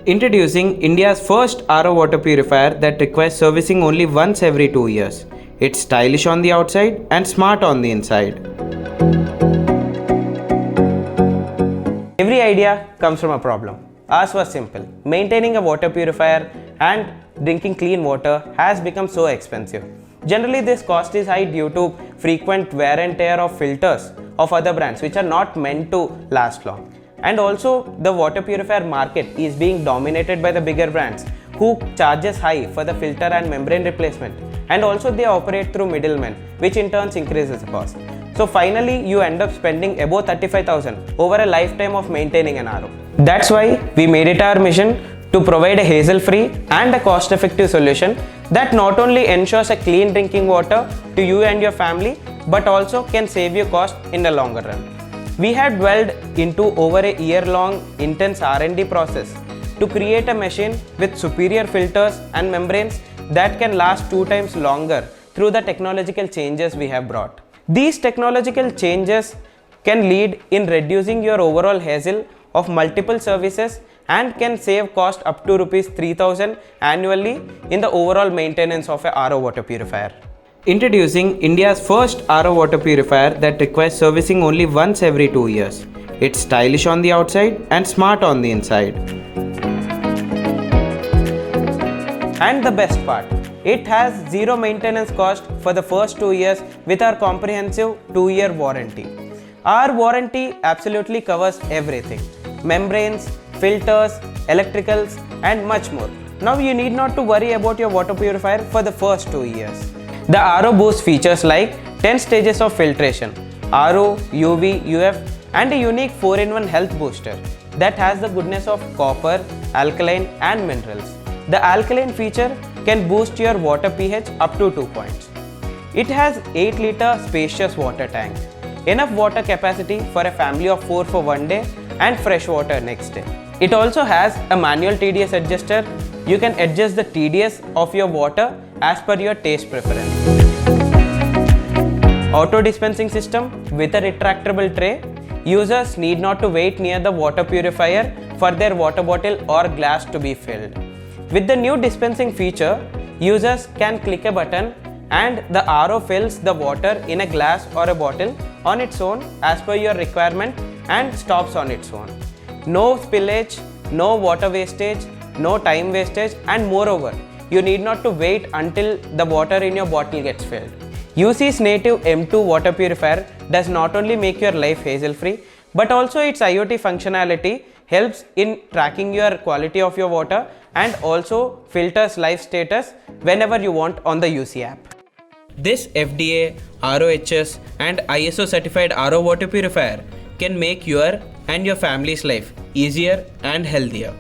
Introducing India's first RO water purifier that requires servicing only once every 2 years. It's stylish on the outside and smart on the inside. Every idea comes from a problem. Ours was simple. Maintaining a water purifier and drinking clean water has become so expensive. Generally, this cost is high due to frequent wear and tear of filters of other brands which are not meant to last long. And also, the water purifier market is being dominated by the bigger brands who charges high for the filter and membrane replacement. And also they operate through middlemen, which in turn increases the cost. So finally, you end up spending above 35,000 over a lifetime of maintaining an RO. That's why we made it our mission to provide a hassle-free and a cost-effective solution that not only ensures a clean drinking water to you and your family, but also can save you cost in the longer run. We had dwelled into over a year-long intense R&D process to create a machine with superior filters and membranes that can last 2 times longer through the technological changes we have brought. These technological changes can lead in reducing your overall hassle of multiple services and can save cost up to Rs 3,000 annually in the overall maintenance of a RO water purifier. Introducing India's first RO water purifier that requires servicing only once every 2 years. It's stylish on the outside and smart on the inside. And the best part, it has zero maintenance cost for the first 2 years with our comprehensive 2-year warranty. Our warranty absolutely covers everything: membranes, filters, electricals, and much more. Now you need not to worry about your water purifier for the first 2 years. The RO boasts features like 10 stages of filtration, RO, UV, UF, and a unique 4-in-1 health booster that has the goodness of copper, alkaline, and minerals. The alkaline feature can boost your water pH up to 2 points. It has 8-liter spacious water tank, enough water capacity for a family of 4 for 1 day and fresh water next day. It also has a manual TDS adjuster. You can adjust the TDS of your water as per your taste preference. Auto dispensing system with a retractable tray. Users need not to wait near the water purifier for their water bottle or glass to be filled. With the new dispensing feature, users can click a button and the RO fills the water in a glass or a bottle on its own as per your requirement and stops on its own. No spillage, no water wastage, no time wastage, and moreover, you need not to wait until the water in your bottle gets filled. UC's native M2 water purifier does not only make your life hassle-free, but also its IoT functionality helps in tracking your quality of your water and also filters life status whenever you want on the UC app. This FDA, ROHS and ISO certified RO water purifier can make your and your family's life easier and healthier.